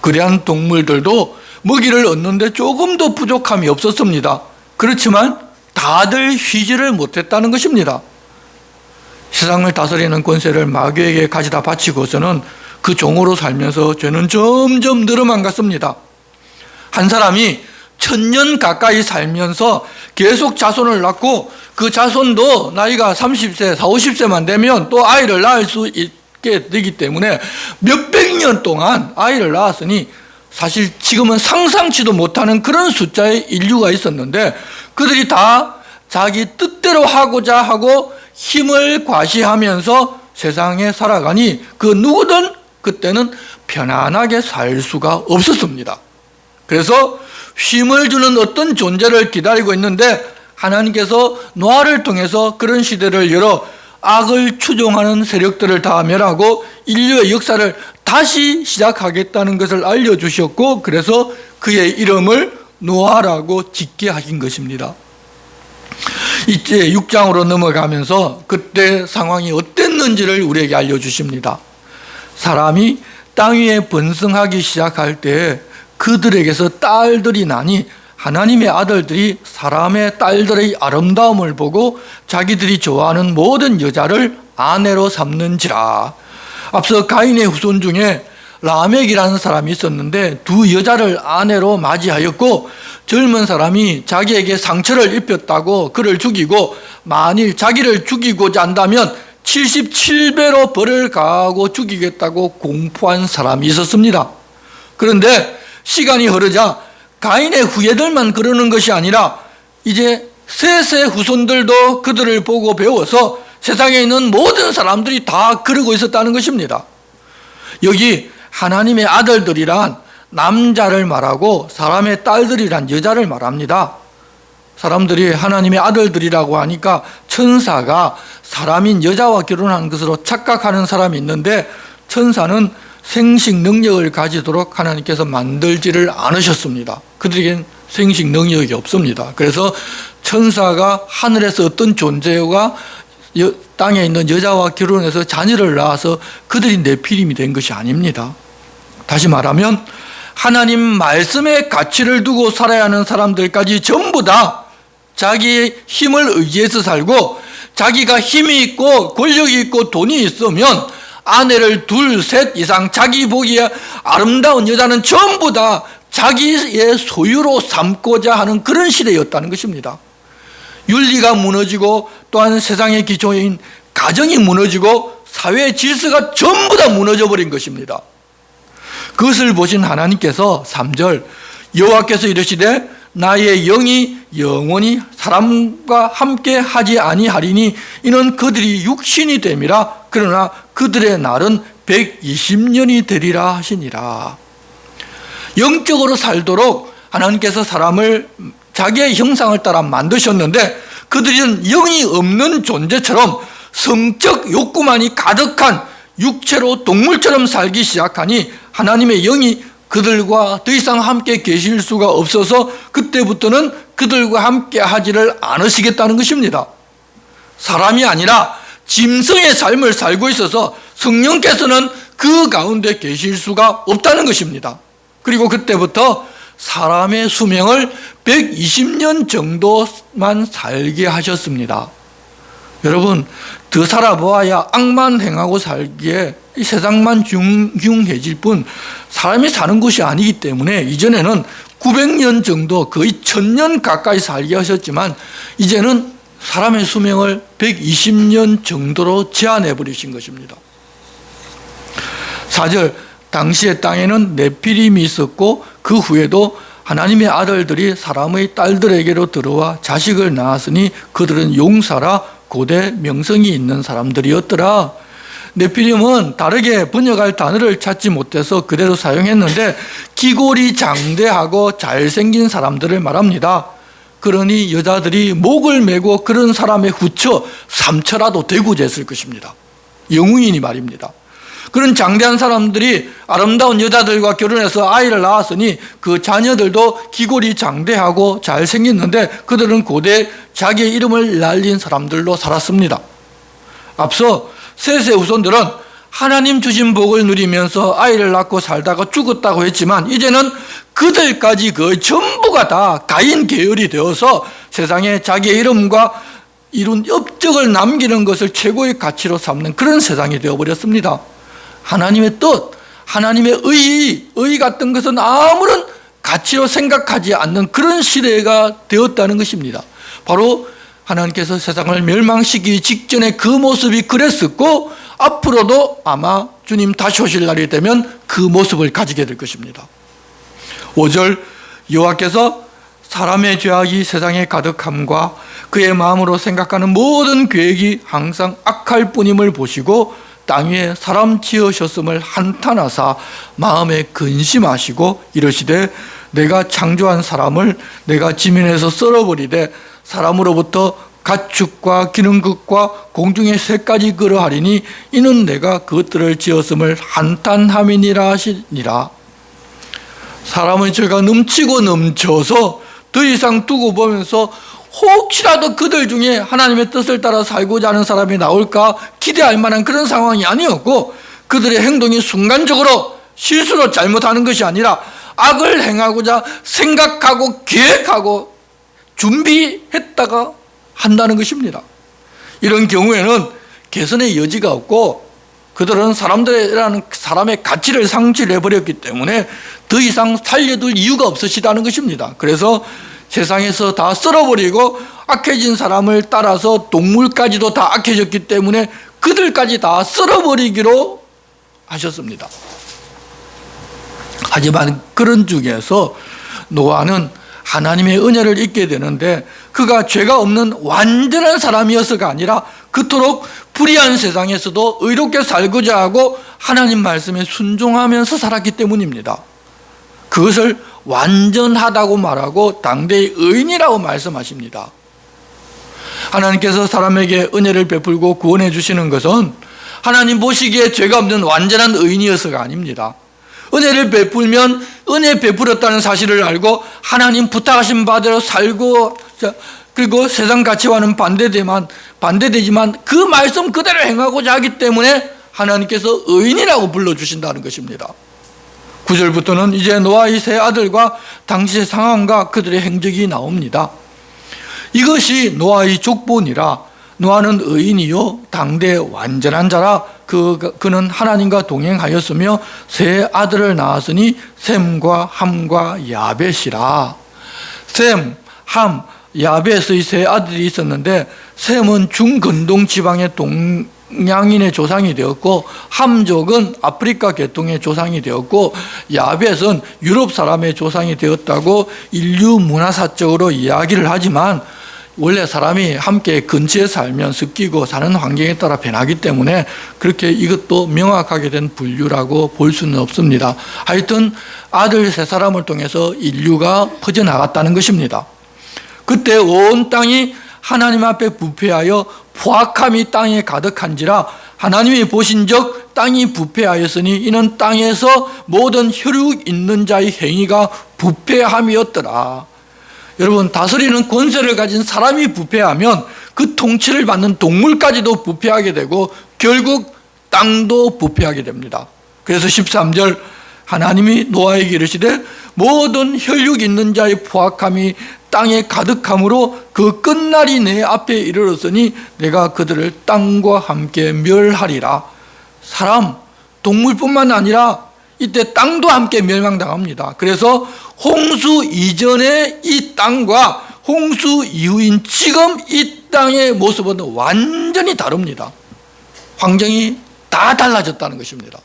그러한 동물들도 먹이를 얻는데 조금도 부족함이 없었습니다. 그렇지만 다들 쉬지를 못했다는 것입니다. 세상을 다스리는 권세를 마귀에게 가져다 바치고서는 그 종으로 살면서 죄는 점점 늘어만 갔습니다. 한 사람이 1000년 가까이 살면서 계속 자손을 낳고 그 자손도 나이가 30세, 40, 50세만 되면 또 아이를 낳을 수 있게 되기 때문에 몇백 년 동안 아이를 낳았으니 사실 지금은 상상치도 못하는 그런 숫자의 인류가 있었는데 그들이 다 자기 뜻대로 하고자 하고 힘을 과시하면서 세상에 살아가니 그 누구든 그때는 편안하게 살 수가 없었습니다. 그래서 쉼을 주는 어떤 존재를 기다리고 있는데 하나님께서 노아를 통해서 그런 시대를 열어 악을 추종하는 세력들을 다 멸하고 인류의 역사를 다시 시작하겠다는 것을 알려주셨고 그래서 그의 이름을 노아라고 짓게 하신 것입니다. 이제 6장으로 넘어가면서 그때 상황이 어땠는지를 우리에게 알려주십니다. 사람이 땅 위에 번성하기 시작할 때 그들에게서 딸들이 나니 하나님의 아들들이 사람의 딸들의 아름다움을 보고 자기들이 좋아하는 모든 여자를 아내로 삼는지라. 앞서 가인의 후손 중에 라멕이라는 사람이 있었는데 두 여자를 아내로 맞이하였고 젊은 사람이 자기에게 상처를 입혔다고 그를 죽이고 만일 자기를 죽이고자 한다면 77배로 벌을 가하고 죽이겠다고 공포한 사람이 있었습니다. 그런데 시간이 흐르자 가인의 후예들만 그러는 것이 아니라 이제 셋의 후손들도 그들을 보고 배워서 세상에 있는 모든 사람들이 다 그러고 있었다는 것입니다. 여기 하나님의 아들들이란 남자를 말하고 사람의 딸들이란 여자를 말합니다. 사람들이 하나님의 아들들이라고 하니까 천사가 사람인 여자와 결혼한 것으로 착각하는 사람이 있는데, 천사는 생식 능력을 가지도록 하나님께서 만들지를 않으셨습니다. 그들에겐 생식 능력이 없습니다. 그래서 천사가 하늘에서 어떤 존재가 땅에 있는 여자와 결혼해서 자녀를 낳아서 그들이 네피림이 된 것이 아닙니다. 다시 말하면 하나님 말씀의 가치를 두고 살아야 하는 사람들까지 전부 다 자기의 힘을 의지해서 살고, 자기가 힘이 있고 권력이 있고 돈이 있으면 아내를 둘, 셋 이상 자기 보기에 아름다운 여자는 전부 다 자기의 소유로 삼고자 하는 그런 시대였다는 것입니다. 윤리가 무너지고, 또한 세상의 기초인 가정이 무너지고, 사회의 질서가 전부 다 무너져 버린 것입니다. 그것을 보신 하나님께서 3절, 여호와께서 이르시되 나의 영이 영원히 사람과 함께 하지 아니하리니 이는 그들이 육신이 됨이라. 그러나 그들의 날은 120년이 되리라 하시니라. 영적으로 살도록 하나님께서 사람을 자기의 형상을 따라 만드셨는데, 그들은 영이 없는 존재처럼 성적 욕구만이 가득한 육체로 동물처럼 살기 시작하니 하나님의 영이 그들과 더 이상 함께 계실 수가 없어서 그때부터는 그들과 함께 하지를 않으시겠다는 것입니다. 사람이 아니라 짐승의 삶을 살고 있어서 성령께서는 그 가운데 계실 수가 없다는 것입니다. 그리고 그때부터 사람의 수명을 120년 정도만 살게 하셨습니다. 여러분, 더 살아보아야 악만 행하고 살기에 이 세상만 흉흉해질 뿐 사람이 사는 것이 아니기 때문에, 이전에는 900년 정도 거의 1000년 가까이 살게 하셨지만 이제는 사람의 수명을 120년 정도로 제한해 버리신 것입니다. 4절, 당시의 땅에는 네피림이 있었고 그 후에도 하나님의 아들들이 사람의 딸들에게로 들어와 자식을 낳았으니 그들은 용사라 고대 명성이 있는 사람들이었더라. 네피림은 다르게 번역할 단어를 찾지 못해서 그대로 사용했는데 기골이 장대하고 잘생긴 사람들을 말합니다. 그러니 여자들이 목을 메고 그런 사람의 후처 3처라도 대고 쟀을 것입니다. 영웅이니 말입니다. 그런 장대한 사람들이 아름다운 여자들과 결혼해서 아이를 낳았으니 그 자녀들도 기골이 장대하고 잘생겼는데 그들은 고대 자기의 이름을 날린 사람들로 살았습니다. 앞서 셋의 후손들은 하나님 주신 복을 누리면서 아이를 낳고 살다가 죽었다고 했지만 이제는 그들까지 거의 전부가 다 가인 계열이 되어서 세상에 자기의 이름과 이룬 업적을 남기는 것을 최고의 가치로 삼는 그런 세상이 되어버렸습니다. 하나님의 뜻, 하나님의 의 같은 것은 아무런 가치로 생각하지 않는 그런 시대가 되었다는 것입니다. 바로 하나님께서 세상을 멸망시키기 직전에 그 모습이 그랬었고 앞으로도 아마 주님 다시 오실 날이 되면 그 모습을 가지게 될 것입니다. 5절, 여호와께서 사람의 죄악이 세상에 가득함과 그의 마음으로 생각하는 모든 계획이 항상 악할 뿐임을 보시고 땅 위에 사람 지으셨음을 한탄하사 마음에 근심하시고 이르시되 내가 창조한 사람을 내가 지면에서 썰어버리되 사람으로부터 가축과 기는 것과 공중의 새까지 그러하리니 이는 내가 그것들을 지었음을 한탄함이니라 하시니라. 사람의 죄가 넘치고 넘쳐서 더 이상 두고 보면서 혹시라도 그들 중에 하나님의 뜻을 따라 살고자 하는 사람이 나올까 기대할 만한 그런 상황이 아니었고 그들의 행동이 순간적으로 실수로 잘못하는 것이 아니라 악을 행하고자 생각하고 계획하고 준비했다가 한다는 것입니다. 이런 경우에는 개선의 여지가 없고 그들은 사람들이라는 사람의 가치를 상실해버렸기 때문에 더 이상 살려둘 이유가 없으시다는 것입니다. 그래서 세상에서 다 썰어버리고 악해진 사람을 따라서 동물까지도 다 악해졌기 때문에 그들까지 다 썰어버리기로 하셨습니다. 하지만 그런 중에서 노아는 하나님의 은혜를 잊게 되는데 그가 죄가 없는 완전한 사람이어서가 아니라 그토록 불의한 세상에서도 의롭게 살고자 하고 하나님 말씀에 순종하면서 살았기 때문입니다. 그것을 완전하다고 말하고 당대의 의인이라고 말씀하십니다. 하나님께서 사람에게 은혜를 베풀고 구원해 주시는 것은 하나님 보시기에 죄가 없는 완전한 의인이어서가 아닙니다. 은혜를 베풀면 은혜 베풀었다는 사실을 알고 하나님 부탁하신 바대로 살고, 그리고 세상 가치와는 반대되지만 그 말씀 그대로 행하고자 하기 때문에 하나님께서 의인이라고 불러주신다는 것입니다. 9절부터는 이제 노아의 세 아들과 당시의 상황과 그들의 행적이 나옵니다. 이것이 노아의 족보니라. 노아는 의인이요 당대 완전한 자라. 그는 하나님과 동행하였으며 세 아들을 낳았으니 셈과 함과 야벳이라. 셈, 함, 야벳의 세 아들이 있었는데 셈은 중근동 지방의 동양인의 조상이 되었고 함족은 아프리카 계통의 조상이 되었고 야벳은 유럽 사람의 조상이 되었다고 인류 문화사적으로 이야기를 하지만 원래 사람이 함께 근처에 살면 섞이고 사는 환경에 따라 변하기 때문에 그렇게 이것도 명확하게 된 분류라고 볼 수는 없습니다. 하여튼 아들 세 사람을 통해서 인류가 퍼져나갔다는 것입니다. 그때 온 땅이 하나님 앞에 부패하여 포악함이 땅에 가득한지라 하나님이 보신즉 땅이 부패하였으니 이는 땅에서 모든 혈육 있는 자의 행위가 부패함이었더라. 여러분, 다스리는 권세를 가진 사람이 부패하면 그 통치를 받는 동물까지도 부패하게 되고 결국 땅도 부패하게 됩니다. 그래서 13절 하나님이 노아에게 이르시되 모든 혈육 있는 자의 포악함이 땅에 가득함으로 그 끝날이 내 앞에 이르렀으니 내가 그들을 땅과 함께 멸하리라. 사람, 동물뿐만 아니라 이때 땅도 함께 멸망당합니다. 그래서 홍수 이전의 이 땅과 홍수 이후인 지금 이 땅의 모습은 완전히 다릅니다. 환경이 다 달라졌다는 것입니다.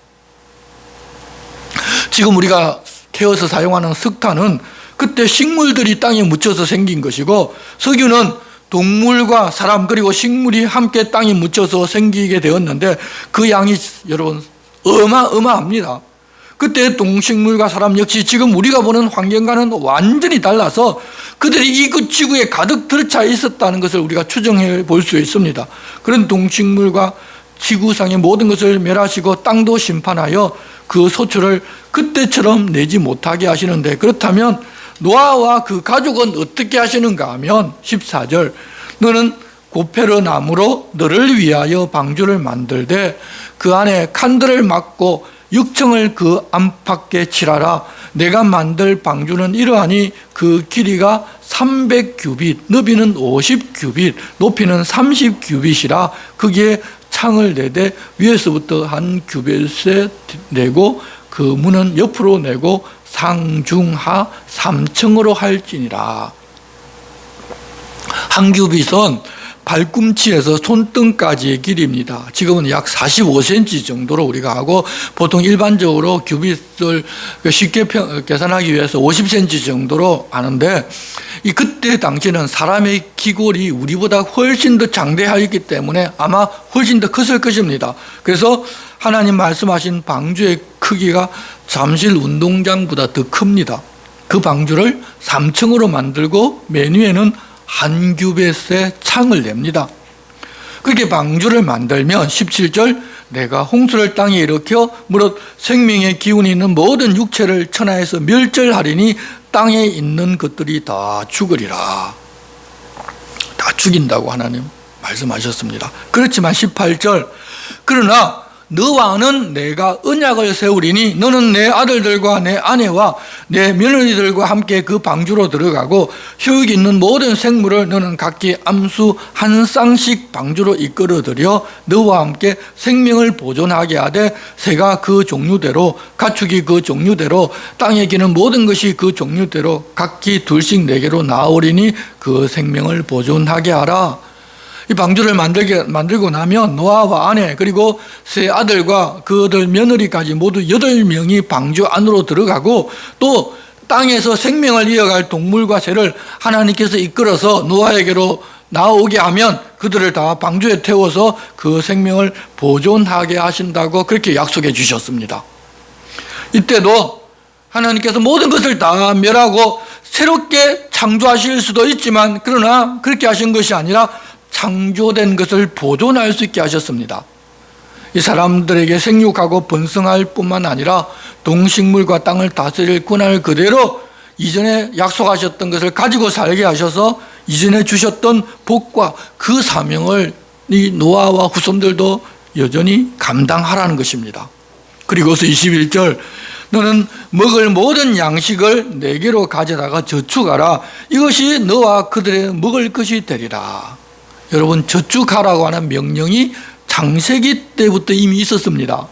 지금 우리가 태워서 사용하는 석탄은 그때 식물들이 땅에 묻혀서 생긴 것이고 석유는 동물과 사람 그리고 식물이 함께 땅에 묻혀서 생기게 되었는데 그 양이 여러분 어마어마합니다. 그때 동식물과 사람 역시 지금 우리가 보는 환경과는 완전히 달라서 그들이 이 지구에 가득 들쳐 있었다는 것을 우리가 추정해 볼 수 있습니다. 그런 동식물과 지구상의 모든 것을 멸하시고 땅도 심판하여 그 소출을 그때처럼 내지 못하게 하시는데 그렇다면 노아와 그 가족은 어떻게 하시는가 하면 14절 너는 고페르 나무로 너를 위하여 방주를 만들되 그 안에 칸들을 막고 육청을 그 안팎에 칠하라. 내가 만들 방주는 이러하니 그 길이가 300규빗, 너비는 50규빗, 높이는 30규빗이라. 거기에 창을 내되 위에서부터 한 규빗에 내고 그 문은 옆으로 내고 상중하 3층으로 할지니라. 한 규빗은 발꿈치에서 손등까지의 길이입니다. 지금은 약 45cm 정도로 우리가 하고 보통 일반적으로 규빗을 쉽게 계산하기 위해서 50cm 정도로 하는데 그때 당시에는 사람의 기골이 우리보다 훨씬 더 장대하였기 때문에 아마 훨씬 더 컸을 것입니다. 그래서 하나님 말씀하신 방주의 크기가 잠실 운동장보다 더 큽니다. 그 방주를 3층으로 만들고 맨 위에는 한 규빗의 창을 냅니다. 그렇게 방주를 만들면 17절 내가 홍수를 땅에 일으켜 무릇 생명의 기운이 있는 모든 육체를 천하에서 멸절하리니 땅에 있는 것들이 다 죽으리라. 다 죽인다고 하나님 말씀하셨습니다. 그렇지만 18절 그러나 너와는 내가 언약을 세우리니 너는 내 아들들과 내 아내와 내 며느리들과 함께 그 방주로 들어가고 효육 있는 모든 생물을 너는 각기 암수 한 쌍씩 방주로 이끌어들여 너와 함께 생명을 보존하게 하되 새가 그 종류대로 가축이 그 종류대로 땅에 기는 모든 것이 그 종류대로 각기 둘씩 내게로 나오리니 그 생명을 보존하게 하라. 이 방주를 만들고 나면 노아와 아내 그리고 세 아들과 그들 며느리까지 모두 8명이 방주 안으로 들어가고 또 땅에서 생명을 이어갈 동물과 새를 하나님께서 이끌어서 노아에게로 나오게 하면 그들을 다 방주에 태워서 그 생명을 보존하게 하신다고 그렇게 약속해 주셨습니다. 이때도 하나님께서 모든 것을 다 멸하고 새롭게 창조하실 수도 있지만 그러나 그렇게 하신 것이 아니라 창조된 것을 보존할 수 있게 하셨습니다. 이 사람들에게 생육하고 번성할 뿐만 아니라 동식물과 땅을 다스릴 권한을 그대로 이전에 약속하셨던 것을 가지고 살게 하셔서 이전에 주셨던 복과 그 사명을 이 노아와 후손들도 여전히 감당하라는 것입니다. 그리고서 21절 너는 먹을 모든 양식을 내게로 가져다가 저축하라. 이것이 너와 그들의 먹을 것이 되리라. 여러분, 저축하라고 하는 명령이 창세기 때부터 이미 있었습니다.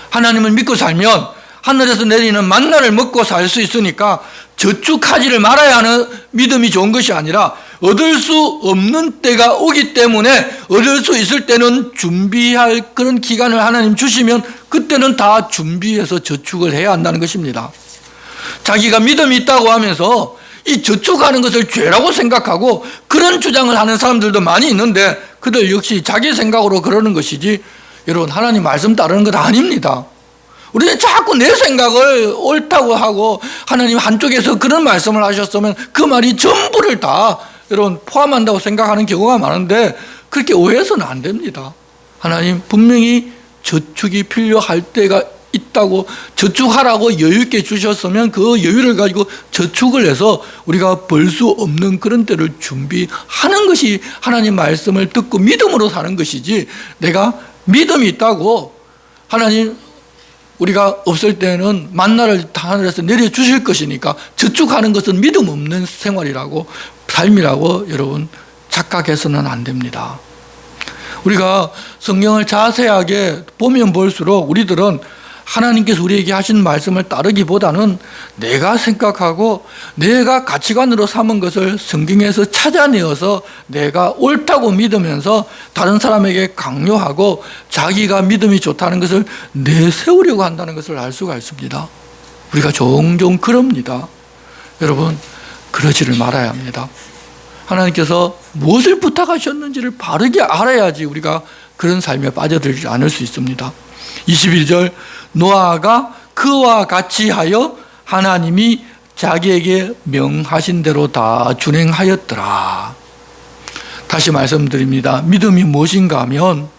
하나님을 믿고 살면 하늘에서 내리는 만나를 먹고 살 수 있으니까 저축하지를 말아야 하는 믿음이 좋은 것이 아니라 얻을 수 없는 때가 오기 때문에 얻을 수 있을 때는 준비할 그런 기간을 하나님 주시면 그때는 다 준비해서 저축을 해야 한다는 것입니다. 자기가 믿음이 있다고 하면서 이 저축하는 것을 죄라고 생각하고 그런 주장을 하는 사람들도 많이 있는데 그들 역시 자기 생각으로 그러는 것이지 여러분 하나님 말씀 따르는 것 아닙니다. 우리는 자꾸 내 생각을 옳다고 하고 하나님 한쪽에서 그런 말씀을 하셨으면 그 말이 전부를 다 여러분 포함한다고 생각하는 경우가 많은데 그렇게 오해해서는 안 됩니다. 하나님 분명히 저축이 필요할 때가 있다고 저축하라고 여유 있게 주셨으면 그 여유를 가지고 저축을 해서 우리가 벌 수 없는 그런 때를 준비하는 것이 하나님 말씀을 듣고 믿음으로 사는 것이지 내가 믿음이 있다고 하나님 우리가 없을 때는 만나를 하늘에서 내려주실 것이니까 저축하는 것은 믿음 없는 생활이라고 삶이라고 여러분 착각해서는 안 됩니다. 우리가 성경을 자세하게 보면 볼수록 우리들은 하나님께서 우리에게 하신 말씀을 따르기보다는 내가 생각하고 내가 가치관으로 삼은 것을 성경에서 찾아내어서 내가 옳다고 믿으면서 다른 사람에게 강요하고 자기가 믿음이 좋다는 것을 내세우려고 한다는 것을 알 수가 있습니다. 우리가 종종 그럽니다. 여러분 그러지를 말아야 합니다. 하나님께서 무엇을 부탁하셨는지를 바르게 알아야지 우리가 그런 삶에 빠져들지 않을 수 있습니다. 21절 노아가 그와 같이 하여 하나님이 자기에게 명하신 대로 다 준행하였더라. 다시 말씀드립니다. 믿음이 무엇인가 하면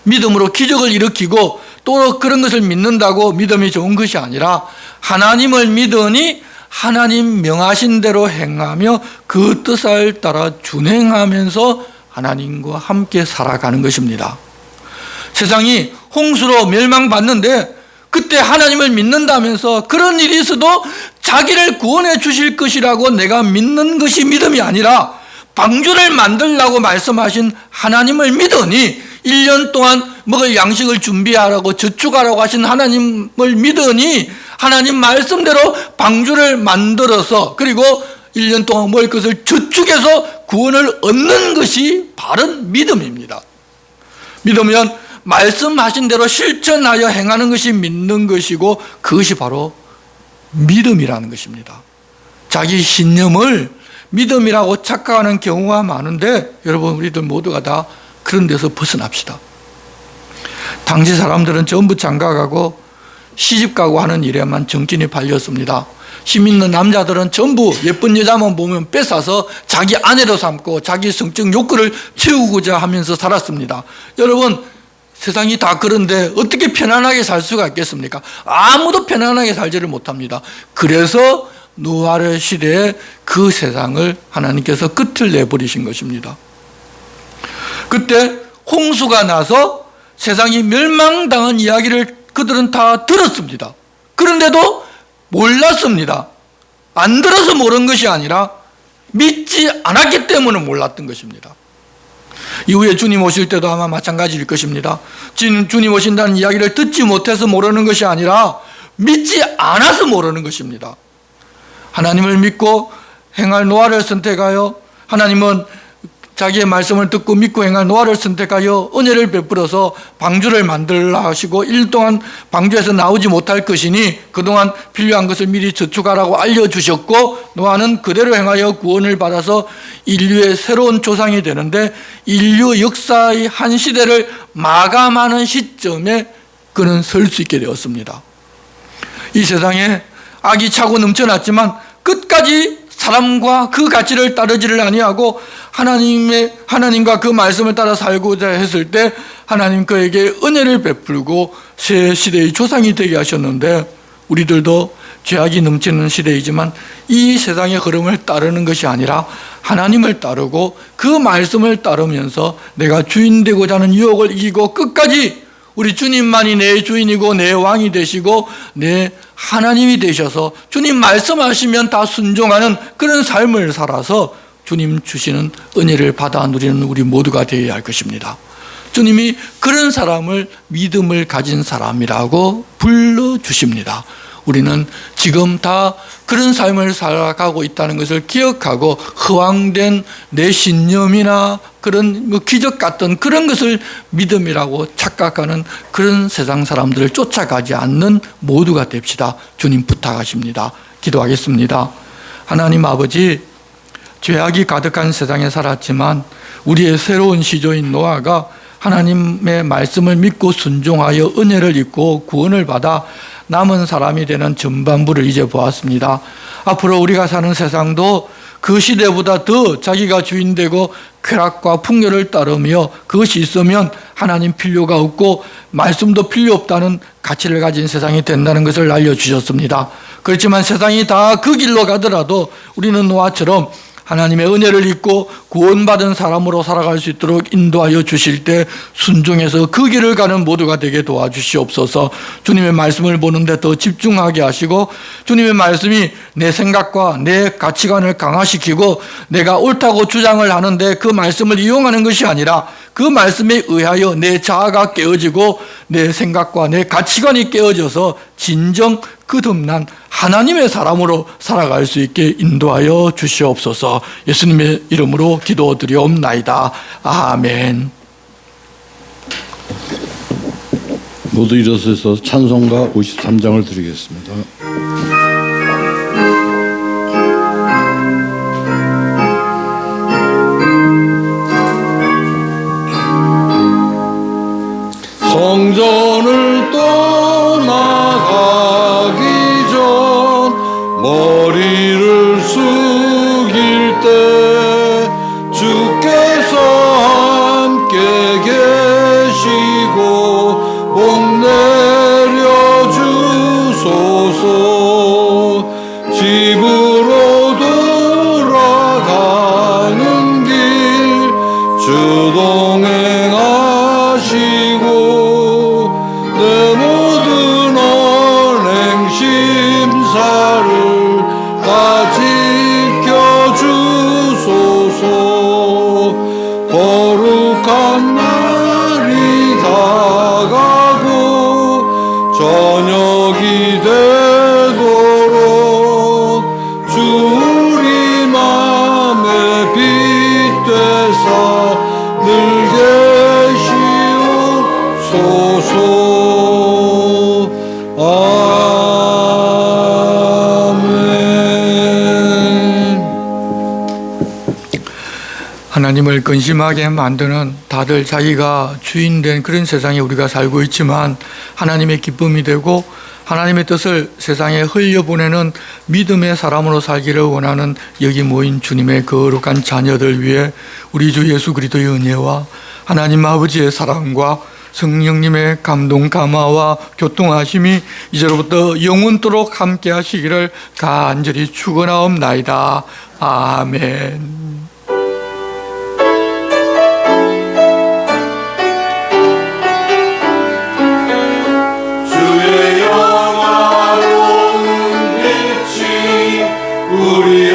믿음으로 기적을 일으키고 또 그런 것을 믿는다고 믿음이 좋은 것이 아니라 하나님을 믿으니 하나님 명하신 대로 행하며 그 뜻을 따라 준행하면서 하나님과 함께 살아가는 것입니다. 세상이 홍수로 멸망받는데 그때 하나님을 믿는다면서 그런 일이 있어도 자기를 구원해 주실 것이라고 내가 믿는 것이 믿음이 아니라 방주를 만들라고 말씀하신 하나님을 믿으니 1년 동안 먹을 양식을 준비하라고 저축하라고 하신 하나님을 믿으니 하나님 말씀대로 방주를 만들어서 그리고 1년 동안 먹을 것을 저축해서 구원을 얻는 것이 바른 믿음입니다. 믿으면 말씀하신 대로 실천하여 행하는 것이 믿는 것이고 그것이 바로 믿음이라는 것입니다. 자기 신념을 믿음이라고 착각하는 경우가 많은데 여러분 우리들 모두가 다 그런 데서 벗어납시다. 당시 사람들은 전부 장가가고 시집가고 하는 일에만 정신이 팔렸습니다. 힘 있는 남자들은 전부 예쁜 여자만 보면 뺏어서 자기 아내로 삼고 자기 성적 욕구를 채우고자 하면서 살았습니다. 여러분 세상이 다 그런데 어떻게 편안하게 살 수가 있겠습니까? 아무도 편안하게 살지를 못합니다. 그래서 노아의 시대에 그 세상을 하나님께서 끝을 내버리신 것입니다. 그때 홍수가 나서 세상이 멸망당한 이야기를 그들은 다 들었습니다. 그런데도 몰랐습니다. 안 들어서 모르는 것이 아니라 믿지 않았기 때문에 몰랐던 것입니다. 이후에 주님 오실 때도 아마 마찬가지일 것입니다. 주님 오신다는 이야기를 듣지 못해서 모르는 것이 아니라 믿지 않아서 모르는 것입니다. 하나님을 믿고 행할 노아를 선택하여 하나님은 자기의 말씀을 듣고 믿고 행할 노아를 선택하여 은혜를 베풀어서 방주를 만들라 하시고 1년 동안 방주에서 나오지 못할 것이니 그동안 필요한 것을 미리 저축하라고 알려주셨고 노아는 그대로 행하여 구원을 받아서 인류의 새로운 조상이 되는데 인류 역사의 한 시대를 마감하는 시점에 그는 설 수 있게 되었습니다. 이 세상에 악이 차고 넘쳐났지만 끝까지 사람과 그 가치를 따르지를 아니하고 하나님과 그 말씀을 따라 살고자 했을 때 하나님 그에게 은혜를 베풀고 새 시대의 조상이 되게 하셨는데, 우리들도 죄악이 넘치는 시대이지만 이 세상의 흐름을 따르는 것이 아니라 하나님을 따르고 그 말씀을 따르면서 내가 주인 되고자 하는 유혹을 이기고 끝까지 우리 주님만이 내 주인이고 내 왕이 되시고 내 하나님이 되셔서 주님 말씀하시면 다 순종하는 그런 삶을 살아서 주님 주시는 은혜를 받아 누리는 우리 모두가 되어야 할 것입니다. 주님이 그런 사람을 믿음을 가진 사람이라고 불러주십니다. 우리는 지금 다 그런 삶을 살아가고 있다는 것을 기억하고 허황된 내 신념이나 그런 기적 같은 그런 것을 믿음이라고 착각하는 그런 세상 사람들을 쫓아가지 않는 모두가 됩시다. 주님 부탁하십니다. 기도하겠습니다. 하나님 아버지, 죄악이 가득한 세상에 살았지만 우리의 새로운 시조인 노아가 하나님의 말씀을 믿고 순종하여 은혜를 입고 구원을 받아 남은 사람이 되는 전반부를 이제 보았습니다. 앞으로 우리가 사는 세상도 그 시대보다 더 자기가 주인 되고 쾌락과 풍요를 따르며 그것이 있으면 하나님 필요가 없고 말씀도 필요 없다는 가치를 가진 세상이 된다는 것을 알려주셨습니다. 그렇지만 세상이 다 그 길로 가더라도 우리는 노아처럼 하나님의 은혜를 입고 구원받은 사람으로 살아갈 수 있도록 인도하여 주실 때 순종해서 그 길을 가는 모두가 되게 도와주시옵소서. 주님의 말씀을 보는데 더 집중하게 하시고 주님의 말씀이 내 생각과 내 가치관을 강화시키고 내가 옳다고 주장을 하는데 그 말씀을 이용하는 것이 아니라 그 말씀에 의하여 내 자아가 깨어지고 내 생각과 내 가치관이 깨어져서 진정 끝없는 하나님의 사람으로 살아갈 수 있게 인도하여 주시옵소서. 예수님의 이름으로 기도드리옵나이다. 아멘. 모두 일어서서 찬송가 53장을 드리겠습니다. 성전을 떠나가기 전 머리를 숙일 때 주께서 함께 계시고 복 내려 주소서. 집으로 돌아가는 길 주동행하시고 내 모든 언행 심사를 다 지켜주소서. 거룩한 날이 다가고 저녁이 되도록 주 우리 맘에 빛 되사 늘 계시옵소서. 아멘. 하나님을 근심하게 만드는, 다들 자기가 주인된 그런 세상에 우리가 살고 있지만 하나님의 기쁨이 되고 하나님의 뜻을 세상에 흘려보내는 믿음의 사람으로 살기를 원하는 여기 모인 주님의 거룩한 자녀들 위해 우리 주 예수 그리스도의 은혜와 하나님 아버지의 사랑과 성령님의 감동 감화와 교통하심이 이제로부터 영원토록 함께 하시기를 간절히 축원하옵나이다. 아멘. 주의 영화로운 빛이 우리